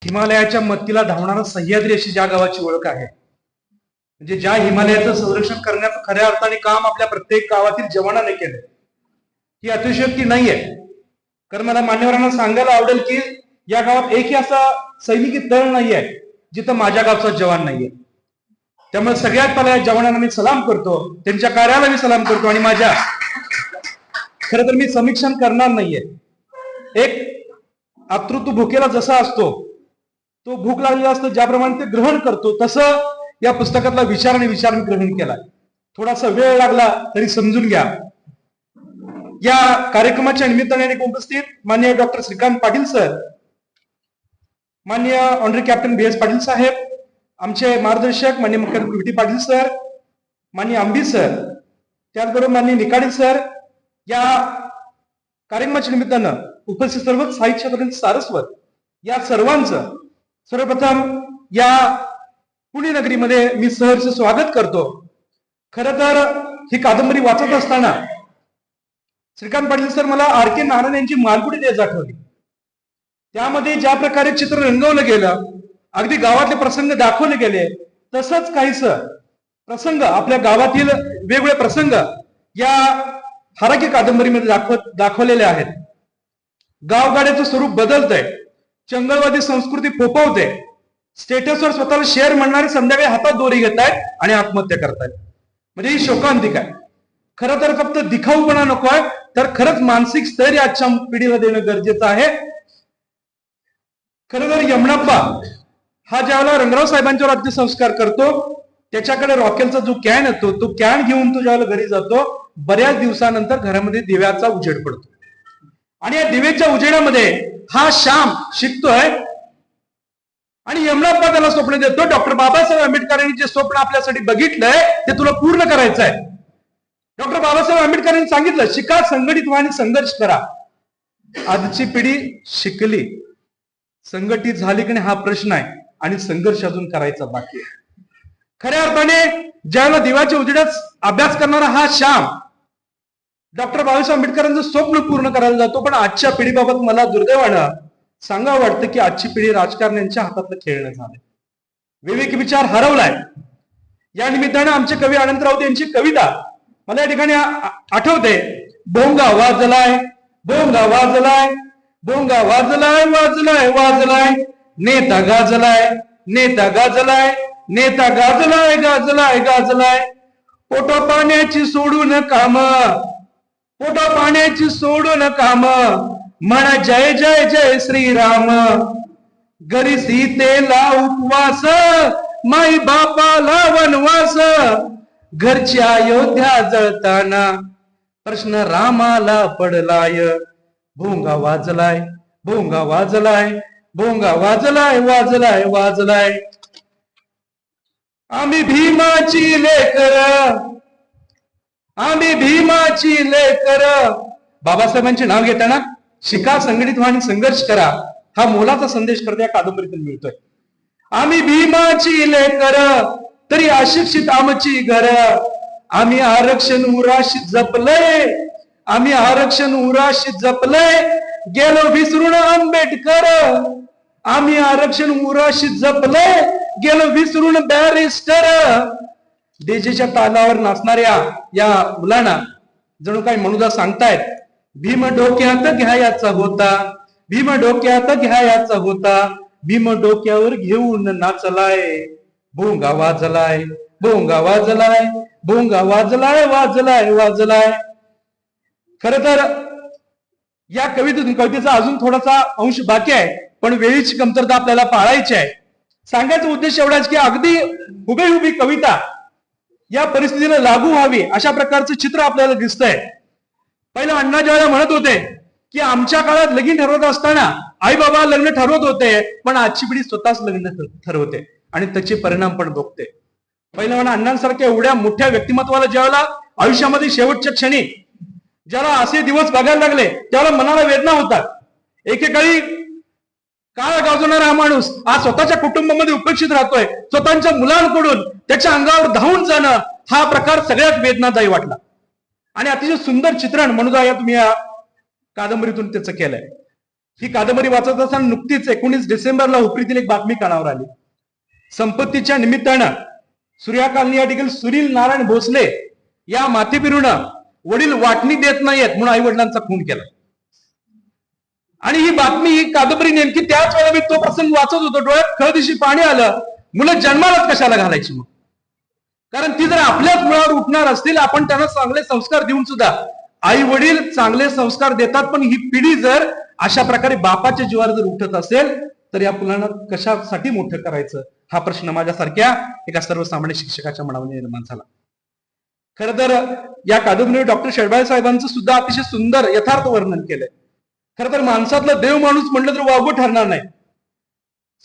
हिमालयाच्या मत्तीला धावणारा सह्याद्री अशी ज्या गावाची ओळख आहे, म्हणजे ज्या हिमालयाचं संरक्षण करण्याचं खऱ्या अर्थाने काम आपल्या प्रत्येक गावातील जवानाने केलं, ही अतिशयोक्ती नाहीये. कारण मला मान्यवरांना सांगायला आवडेल की या गावात एकही असा सैनिकी तळ नाहीये जिथं माझ्या गावचा जवान नाहीये. त्यामुळे सगळ्यात पहिला या जवानांना मी सलाम करतो, त्यांच्या कार्याला मी सलाम करतो. आणि माझ्या खरं तर मी समीक्षण करणार नाहीये. एक अतृत्व भुकेला जसा असतो, तो भूक लागलेला असतो, ज्याप्रमाणे ते ग्रहण करतो, तसं या पुस्तकातला विचार आणि विचार मी ग्रहण केला. थोडासा वेळ लागला तरी समजून घ्या. या कार्यक्रमाच्या निमित्ताने उपस्थित माननीय डॉक्टर श्रीकांत पाटील सर, माननीय ऑनरी कॅप्टन बी एस पाटील साहेब, आमचे मार्गदर्शक माननीय मुख्याध्यापक विटी पाटील सर, माननीय आंबी सर, त्याचबरोबर माननीय निकाडी सर, या कार्यक्रमाच्या निमित्तानं उपस्थित सर्व साहित्य सारस्वत, या सर्वांचं सर्वप्रथम या पुणे नगरीमध्ये मी सहर्ष स्वागत करतो. खरं तर ही कादंबरी वाचत असताना श्रीकांत पाटील सर मला आर के नारायण यांची मालगुडी देश आठवली. त्यामध्ये ज्या प्रकारे चित्र रंगवलं गेलं, अगदी गावातले प्रसंग दाखवले गेले, तसंच काहीच प्रसंग आपल्या गावातील वेगवेगळे प्रसंग या हाराकी कादंबरीमध्ये दाखवलेले आहेत. गावगाड्याचं स्वरूप बदलतंय, चंगळवादी संस्कृती फोपवते, स्टेटसवर स्वतःला शेअर म्हणणारे संध्याकाळी हातात दोरी घेत आहेत आणि आत्महत्या करतायत. म्हणजे ही शोकांतिक आहे. खरं तर फक्त दिखाऊपणा नकोय, तर खरंच मानसिक स्थैर्य आजच्या पिढीला देणं गरजेचं आहे. खरं तर यमनाप्पा हा ज्यावेळेला रंगराव साहेबांच्यावर अंत्यसंस्कार करतो, त्याच्याकडे रॉकेलचा जो कॅन येतो, तो कॅन घेऊन तो ज्यावेळेला घरी जातो, बऱ्याच दिवसानंतर घरामध्ये दिव्याचा उजेड पडतो. आणि या दिव्याच्या उजेडामध्ये हा श्याम शिकतोय आणि यमनाप्पा त्याला स्वप्न देतो, डॉक्टर बाबासाहेब आंबेडकरांनी जे स्वप्न आपल्यासाठी बघितलंय ते तुला पूर्ण करायचं आहे. डॉक्टर बाबासाहेब आंबेडकरांनी सांगितलं, शिका, संघटित व्हा आणि संघर्ष करा. आजची पिढी शिकली, संघटित झाली की नाही हा प्रश्न आहे, आणि संघर्ष अजून करायचा बाकी आहे. खऱ्या अर्थाने ज्यावेळेला दिव्याच्या उजेडात अभ्यास करणारा हा श्याम डॉक्टर बाबासाहेब आंबेडकरांचं स्वप्न पूर्ण करायला जातो. पण आजच्या पिढीबाबत मला दुर्दैवानं सांगावं वाटतं की आजची पिढी राजकारण्यांच्या हातातलं खेळणं झालंय, विवेक विचार हरवलाय. या निमित्तानं आमचे कवी अनंत राऊत यांची कविता मला या ठिकाणी आठवते. भोंगा वाजलाय, भोंगा वाजलाय, भोंगा वाजलाय, वाजलाय वाजलाय, नेता गाजलाय, नेता गाजलाय, नेता गाजलाय, गाजलाय गाजलाय, पोटा पाण्याची सोडून काम, पोटा पाण्याची सोडून काम, म्हणा जय जय जय श्रीराम. घरी सीतेला उपवास, माई बापाला वनवास, घरची अयोध्या जळताना प्रश्न रामाला पडलाय. भोंगा वाजलाय, भोंगा वाजलाय, भोंगा वाजलाय, वाजलाय वाजलाय. आम्ही भीमाची लेकर, आम्ही भीमाची लेकर. बाबासाहेबांचे नाव घेताना शिका, संघटित व्हा आणि संघर्ष करा हा मोलाचा संदेश करता या कादंबरीतून मिळतोय. आम्ही भीमाची लेकर, तरी अशिक्षित आमची घर. आम्ही आरक्षण उराशी जपलंय, आम्ही आरक्षण उराशी जपलंय, गेलो विसरून आंबेडकर. आम्ही आरक्षण उराशी जपलंय, गेलो विसरून बॅरिस्टर. डीजेच्या तालावर नाचणाऱ्या या मुलांना जणू काही म्हणूदा सांगतायत, भीम डोक्यात घ्यायचा होता, भीम डोक्यात घ्यायचा होता, भीम डोक्यावर घेऊन नाचलाय. भोंगा वाजलाय, भोंगा वाजलाय, भोंगा वाजलाय, वाजलाय वाजलाय. खर तर या कवितेचा अजून थोडासा अंश बाकी आहे, पण वेळीची कमतरता आपल्याला पाळायची आहे. सांगायचा उद्देश एवढाच की अगदी हुबेहुबी कविता या परिस्थितीला लागू व्हावी अशा प्रकारचं चित्र आपल्याला दिसतंय. पहिलं अण्णा ज्यावेळेला म्हणत होते की आमच्या काळात लगीन ठरवत असताना आई बाबा लग्न ठरवत होते, पण आजची पिढी स्वतःच लग्न ठरवते आणि त्याचे परिणाम पण भोगते. पहिलं म्हणा, अण्णांसारख्या एवढ्या मोठ्या व्यक्तिमत्वाला ज्यावेळेला आयुष्यामध्ये शेवटच्या क्षणी ज्याला असे दिवस बघायला लागले, त्यावेळेला मनाला वेदना होतात. एकेकाळी काळ गाजवणारा हा माणूस आज स्वतःच्या कुटुंबामध्ये उपेक्षित राहतोय. स्वतःच्या मुलांकडून त्याच्या अंगावर धावून जाणं हा प्रकार सगळ्यात वेदनादायी वाटला. आणि अतिशय सुंदर चित्रण म्हणून या तुम्ही या कादंबरीतून त्याचं केलंय. ही कादंबरी वाचत असताना नुकतीच 19 डिसेंबरला हुपरीतील एक बातमी कानावर आली. संपत्तीच्या निमित्तानं सूर्या कॉलनी या ठिकाणी सुनील नारायण भोसले या माथेफिरूनं वडील वाटणी देत नाहीयेत म्हणून आई वडिलांचा खून केला. आणि ही बातमी, ही कादंबरी नेमकी त्याच वेळेला मी तो प्रसंग वाचत होतो, डोळ्यात खळदिशी पाणी आलं. मुलं जन्मालाच कशाला घालायची मग? कारण ती जर आपल्याच मुळावर उठणार असतील, आपण त्यांना चांगले संस्कार देऊन सुद्धा, आई वडील चांगले संस्कार देतात, पण ही पिढी जर अशा प्रकारे बापाच्या जीवावर जर उठत असेल तर या मुलांना कशासाठी मोठं करायचं, हा प्रश्न माझ्यासारख्या एका सर्वसामान्य शिक्षकाच्या मनामध्ये निर्माण झाला. खरं तर या कादंबरीमध्ये डॉक्टर शेडबाळे साहेबांचं सुद्धा अतिशय सुंदर यथार्थ वर्णन केलंय. खरं तर माणसातला देव माणूस म्हटलं तर वावगं ठरणार नाही.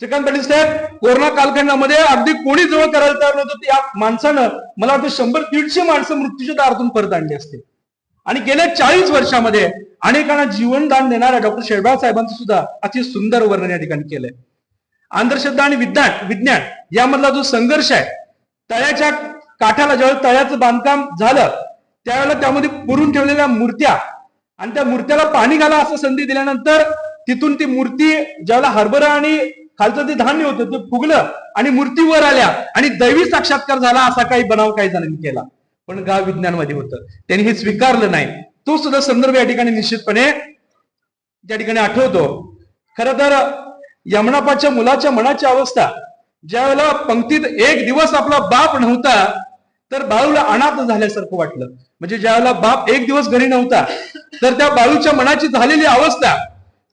श्रीकांत पाटील साहेब, कोरोना कालखंडामध्ये अगदी कोणी जवळ करायला तयार नव्हतं, त्या माणसानं मला वाटतं 100-150 माणसं मृत्यूच्या दारातून परत आणली असते. आणि गेल्या 40 वर्षामध्ये अनेकांना जीवनदान देणाऱ्या डॉक्टर शेडबाळ साहेबांचं सुद्धा अति सुंदर वर्णन या ठिकाणी केलंय. अंधश्रद्धा आणि विज्ञान यामधला जो संघर्ष आहे, तळ्याच्या काठाला ज्यावेळेला तळ्याचं बांधकाम झालं त्यावेळेला त्यामध्ये पुरून ठेवलेल्या मूर्त्या आणि त्या मूर्त्याला पाणी घाला असं संधी दिल्यानंतर तिथून ती मूर्ती ज्यावेळेला हरभरा आणि खालचं ते धान्य होतं ते फुगलं आणि मूर्ती वर आल्या आणि दैवी साक्षात्कार झाला असा काही बनाव काही जणांनी केला. पण गाव विज्ञानमध्ये होतं, त्यांनी हे स्वीकारलं नाही. तो सुद्धा संदर्भ या ठिकाणी निश्चितपणे त्या ठिकाणी आठवतो. खरं तर यमनापाच्या मुलाच्या मनाची अवस्था, ज्या वेळेला पंक्तीत एक दिवस आपला बाप नव्हता तर बाळूला अनाथ झाल्यासारखं वाटलं. म्हणजे ज्या वेळेला बाप एक दिवस घरी नव्हता तर त्या बाळूच्या मनाची झालेली अवस्था,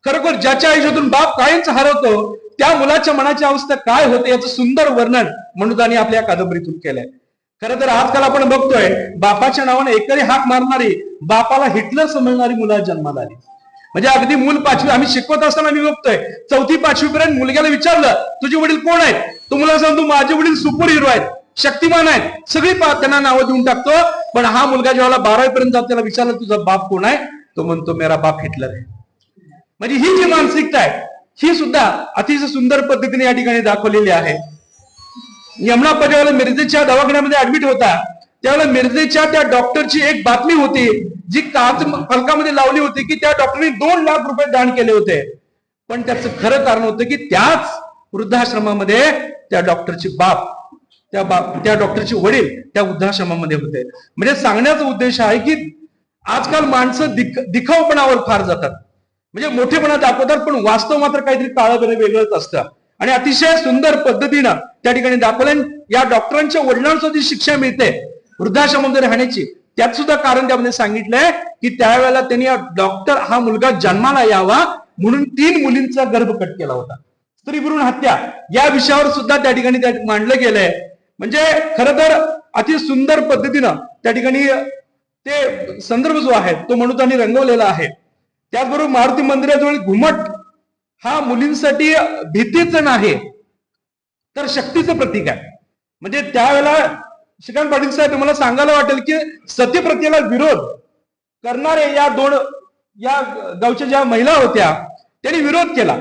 खरोखर ज्याच्या आयुष्यातून बाप कायमच हरवतो त्या मुलाच्या मनाची अवस्था काय होते याचं सुंदर वर्णन मनोदानी आपल्या कादंबरीतून केलंय. खरं तर आजकाल आपण बघतोय बापाच्या नावाने एकरी हाक मारणारी, बापाला हिटलर समजणारी मुलं जन्माला आली. म्हणजे अगदी मूल 5वी, आम्ही शिकवत असताना मी बघतोय 4थी-5वी पर्यंत मुलग्याला विचारलं तुझे वडील कोण आहेत, तो मुला सांगतो माझे वडील सुपर हिरो आहेत, शक्तिमान आहेत, सगळी त्यांना नावं देऊन टाकतो. पण हा मुलगा जेव्हा 12वी पर्यंत जातो त्याला विचारलं तुझा बाप कोण आहे, तो म्हणतो मेरा बाप हिटलर आहे. म्हणजे ही जी मानसिकता आहे ही सुद्धा अतिशय सुंदर पद्धतीने या ठिकाणी दाखवलेली आहे. यमनाप्पा ज्यावेळेला मिरजेच्या दवाखान्यामध्ये ऍडमिट होता त्यावेळेला मिरजेच्या त्या डॉक्टरची एक बातमी होती जी काच फलकामध्ये लावली होती की त्या डॉक्टरने 2 लाख रुपये दान केले होते. पण त्याचं खरं कारण होतं की त्याच वृद्धाश्रमामध्ये त्या डॉक्टरचे बाप, त्या डॉक्टरचे वडील त्या वृद्धाश्रमामध्ये होते. म्हणजे सांगण्याचा उद्देश आहे की आजकाल माणसं दिखावपणावर फार जातात, म्हणजे मोठेपणा दाखवतात, पण वास्तव मात्र काहीतरी काळं वेगळंच असतं. आणि अतिशय सुंदर पद्धतीनं त्या ठिकाणी दाखवलं. या डॉक्टरांच्या वडिलांना जी शिक्षा मिळते वृद्धाश्रमामध्ये राहण्याची, त्यात सुद्धा कारण त्यामध्ये सांगितलंय की त्यावेळेला त्यांनी डॉक्टर हा मुलगा जन्माला यावा म्हणून 3 मुलींचा गर्भ कट केला होता. स्त्री भ्रूण हत्या या विषयावर सुद्धा त्या ठिकाणी मांडलं गेलंय. म्हणजे खरं तर अति सुंदर पद्धतीनं त्या ठिकाणी ते संदर्भ जो आहे तो मनोदानी रंगवलेला आहे. त्याचबरोबर मारुती मंदिराजवळ घुमट हा मुलींसाठी भीतीचं नाही तर शक्तीचं प्रतीक आहे. म्हणजे त्यावेळेला श्रीकांत पाटील साहेब तुम्हाला सांगायला वाटेल की सतीप्रथेला विरोध करणारे या गावच्या ज्या महिला होत्या त्यांनी विरोध केला,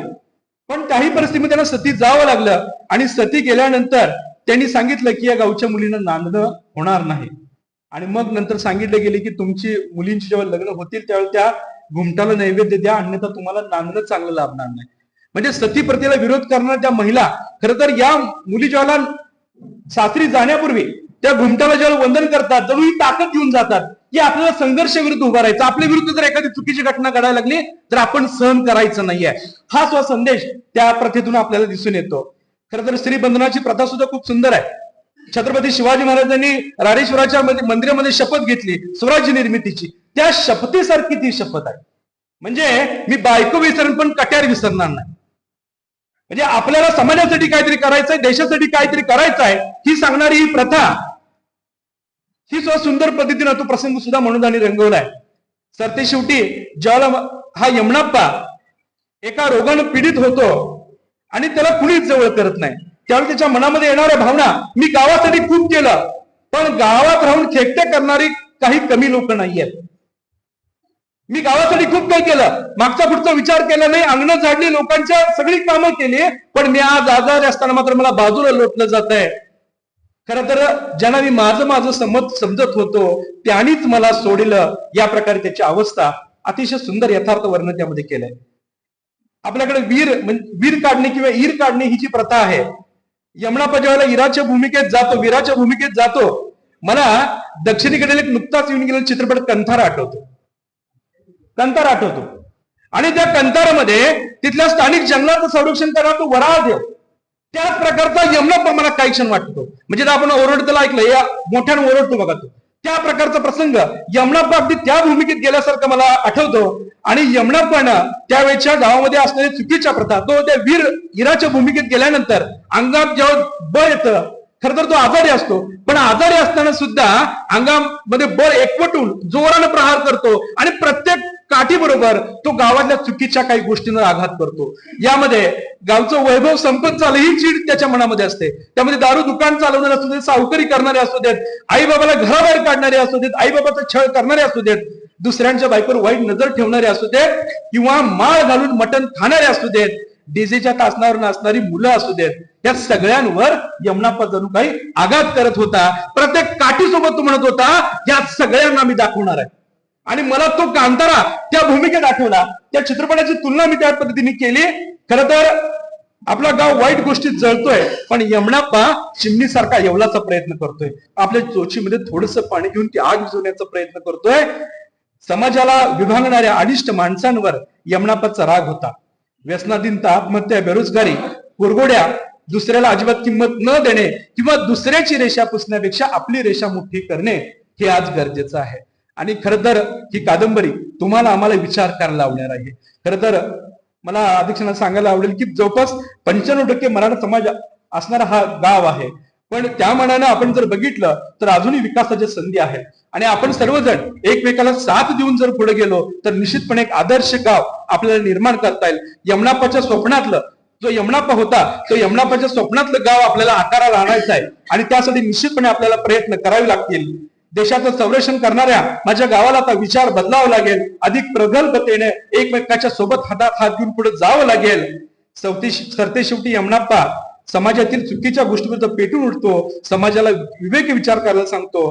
पण काही परिस्थितीमध्ये त्यांना सती जावं लागलं. आणि सती गेल्यानंतर त्यांनी सांगितलं की या गावच्या मुलींना नांदणं होणार नाही. आणि मग नंतर सांगितलं गेले की तुमची मुलींची जेव्हा लग्न होतील त्यावेळी त्या घुमटाला नैवेद्य द्या, अन्यथा तुम्हाला नांदणं चांगलं लाभणार नाही. म्हणजे सती प्रथेला विरोध करणाऱ्या त्या महिला खरं तर या मुली ज्याला सासरी जाण्यापूर्वी त्या घुमटाला जेव्हा वंदन करतात जणू ही ताकद घेऊन जातात की आपल्याला संघर्ष विरुद्ध उभा राहायचं, आपल्या विरुद्ध जर एखादी चुकीची घटना घडायला लागली तर आपण सहन करायचं नाहीये. हा संदेश त्या प्रथेतून आपल्याला दिसून येतो. खरं तर स्त्रीबंधनाची प्रथा सुद्धा खूप सुंदर आहे. छत्रपती शिवाजी महाराजांनी राडेश्वराच्या मंदिरामध्ये शपथ घेतली स्वराज्य निर्मितीची, त्या शपथेसारखी ती शपथ आहे. म्हणजे मी बायको विसरण पण कट्यार विसरणार नाही. म्हणजे आपल्याला समाजासाठी काहीतरी करायचंय, देशासाठी काहीतरी करायचंय ही सांगणारी ही प्रथा, ही सुद्धा सुंदर पद्धतीनं तो प्रसंग सुद्धा मनोदानी रंगवलाय. तर ते शेवटी ज्यावेळेला हा यमनाप्पा एका रोगानं पीडित होतो आणि त्याला कुणीच जवळ करत नाही, त्यावेळी त्याच्या मनामध्ये येणाऱ्या भावना, मी गावासाठी खूप केलं पण गावात राहून खेकटे करणारी काही कमी लोक नाहीयेत. मी गावासाठी खूप काही केलं, मागचा पुढचा विचार केला नाही, अंगण झाडली, लोकांच्या सगळी कामं केली, पण मी आज आजारी असताना मात्र मला बाजूला लोटलं जात आहे. खरं तर ज्यांना मी माझं समजत होतो त्यांनीच मला सोडलं, या प्रकारे त्याची अवस्था अतिशय सुंदर यथार्थ वर्णन त्यामध्ये केलंय. आपल्याकडे वीर काढणे किंवा ईर काढणे ही जी प्रथा आहे, यमनापा ज्यावेळेला वीराच्या भूमिकेत जातो, मला दक्षिणेकडील एक नुकताच येऊन गेलेला चित्रपट कंथार आठवतो आणि त्या कंथारामध्ये तिथल्या स्थानिक जंगलाचं संरक्षण करणारा तो वराहदेव, त्याच प्रकारचा यमनापा मला काही क्षण वाटतो. म्हणजे आपण ओरडतेला ऐकलं, या मोठ्यानं ओरडतो बघा तो, त्या प्रकारचा प्रसंग यमनापा अगदी त्या भूमिकेत गेल्यासारखं मला आठवतो. आणि यमनापानं त्यावेळेच्या गावामध्ये असलेल्या चुकीच्या प्रथा, तो त्या वीराच्या भूमिकेत गेल्यानंतर अंगात जेव्हा बळ येतं, खर तर तो आजारी असतो, पण आजारी असताना सुद्धा अंगामध्ये बळ एकवटून जोरानं प्रहार करतो आणि प्रत्येक काठी बरोबर तो गावातल्या चुकीच्या काही गोष्टींवर आघात करतो. यामध्ये गावचं वैभव संपत चाललं ही चीड त्याच्या मनामध्ये असते. त्यामध्ये दारू दुकान चालवणारे असू देत, सावकारी करणारे असू देत, आई बाबाला घराबाहेर काढणारे असू देत, आई बाबाचा छळ करणारे असू देत, दुसऱ्यांच्या बायकोवर वाईट नजर ठेवणारे असू देत, किंवा माळ घालून मटण खाणारे असू देत, डीजेच्या तासनावर नाचणारी मुलं असू देत, या सगळ्यांवर यमनापा जणू काही आघात करत होता. प्रत्येक काठीसोबत तो म्हणत होता, या सगळ्यांना मी दाखवणार आहे. आणि मला तो कांतारा त्या भूमिकेत आठवला. त्या चित्रपटाची तुलना मी त्या पद्धतीने केली. खरं तर आपला गाव वाईट गोष्टीत जळतोय, पण यमनापा चिमणीसारखा येवलाचा प्रयत्न करतोय. आपल्या चोचीमध्ये थोडंसं पाणी घेऊन ती आग विझवण्याचा प्रयत्न करतोय. समाजाला विभागणाऱ्या अनिष्ट माणसांवर यमनापाचा राग होता. व्यसनाधीनता, आत्महत्या, बेरोजगारी, कुरगोड्या, दुसऱ्याला अजिबात किंमत न देणे किंवा दुसऱ्याची रेषा पुसण्यापेक्षा आपली रेषा मोठी करणे हे आज गरजेचं आहे. आणि खरं तर ही कादंबरी तुम्हाला आम्हाला विचार करायला लावणार आहे. खरं तर मला अध्यक्षांना सांगायला आवडेल की जवळपास 95% मराठा समाज असणारा हा गाव आहे, पण त्या मनानं आपण जर बघितलं तर अजूनही विकासाच्या संधी आहेत. आणि आपण सर्वजण एकमेकाला साथ देऊन जर पुढे गेलो तर निश्चितपणे एक आदर्श गाव आपल्याला निर्माण करता येईल. यमनापाच्या स्वप्नातलं जो यमनापा होता, तो यमनापाच्या स्वप्नातलं गाव आपल्याला आकाराला आणायचं आहे. आणि त्यासाठी निश्चितपणे आपल्याला प्रयत्न करावे लागतील. देशाचं संरक्षण करणाऱ्या माझ्या गावाला आता विचार बदलावा लागेल. अधिक प्रगल्भतेने एकमेकाच्या सोबत हातात हात घेऊन पुढे जावं लागेल. सरतेशेवटी यमनापा समाजातील चुकीच्या गोष्टीबद्दल पेटून उठतो, समाजाला विवेकी विचार करायला सांगतो.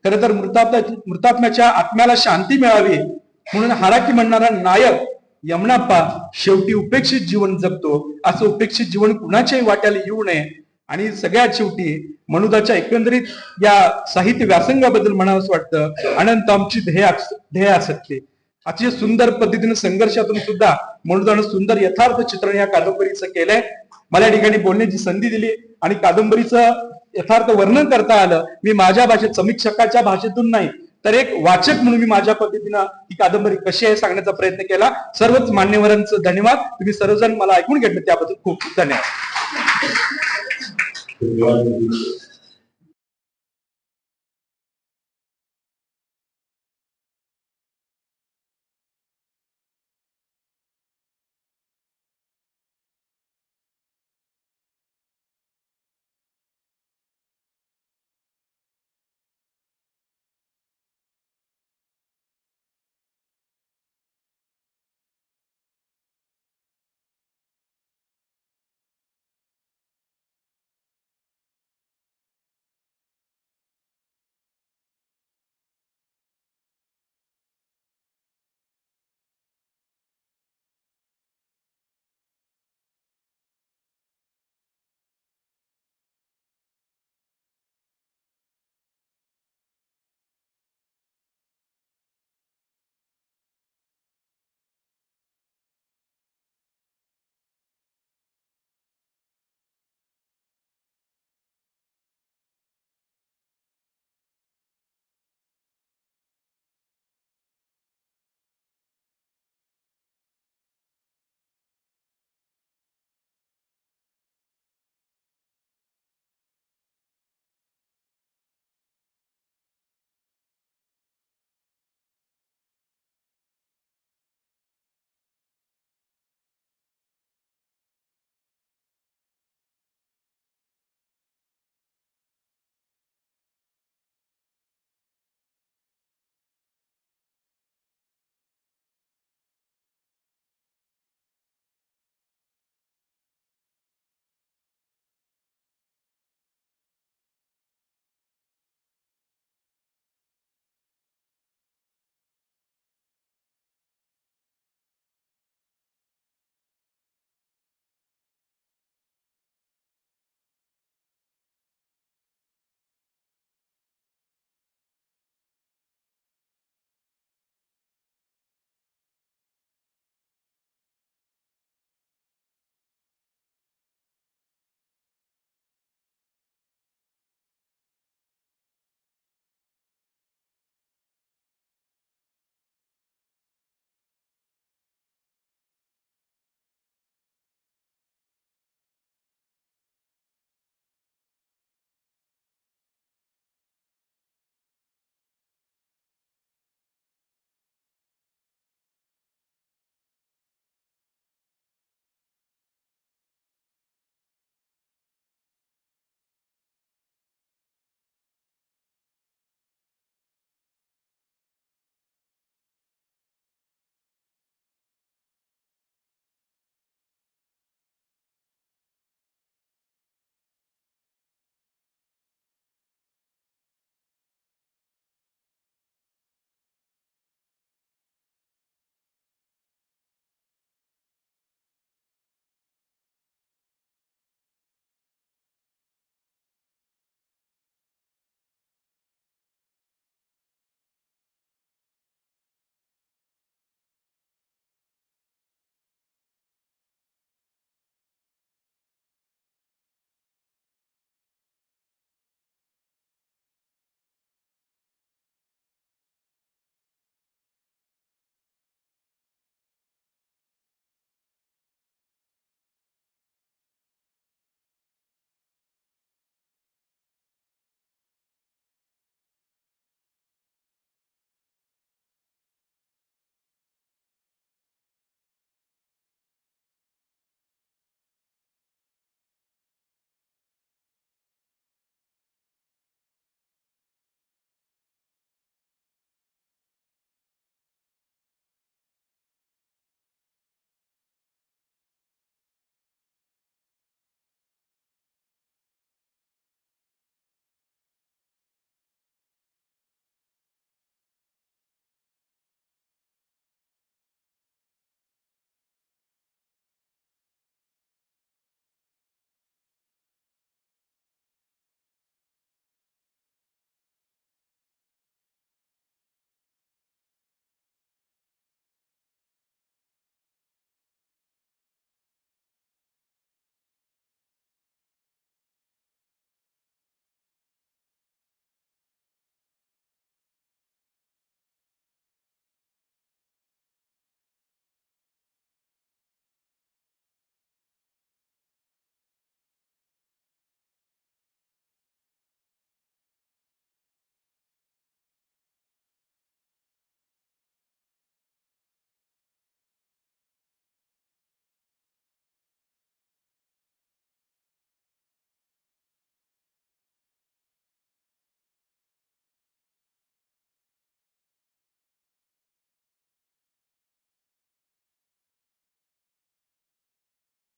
खरं तर मृतात्म्याच्या आत्म्याला शांती मिळावी म्हणून हाराकी म्हणणारा नायक यमनापा शेवटी उपेक्षित जीवन जगतो. असं उपेक्षित जीवन कुणाच्याही वाट्याला येऊ नये. आणि सगळ्यात शेवटी मनुदाच्या एकंदरीत या साहित्य व्यासंगाबद्दल म्हणावंसं वाटतं, अनंत आमची ध्येय असते. अतिशय सुंदर पद्धतीने संघर्षातून सुद्धा मनुदानं सुंदर यथार्थ चित्रण या कादंबरीचं केलंय. मला या ठिकाणी बोलण्याची संधी दिली आणि कादंबरीचं यथार्थ वर्णन करता आलं. मी माझ्या भाषेत, समीक्षकाच्या भाषेतून नाही तर एक वाचक म्हणून मी माझ्या पद्धतीनं ही कादंबरी कशी आहे सांगण्याचा प्रयत्न केला. सर्वच मान्यवरांचं धन्यवाद. तुम्ही सर्वजण मला ऐकून घेतलं त्याबद्दल खूप खूप धन्यवाद.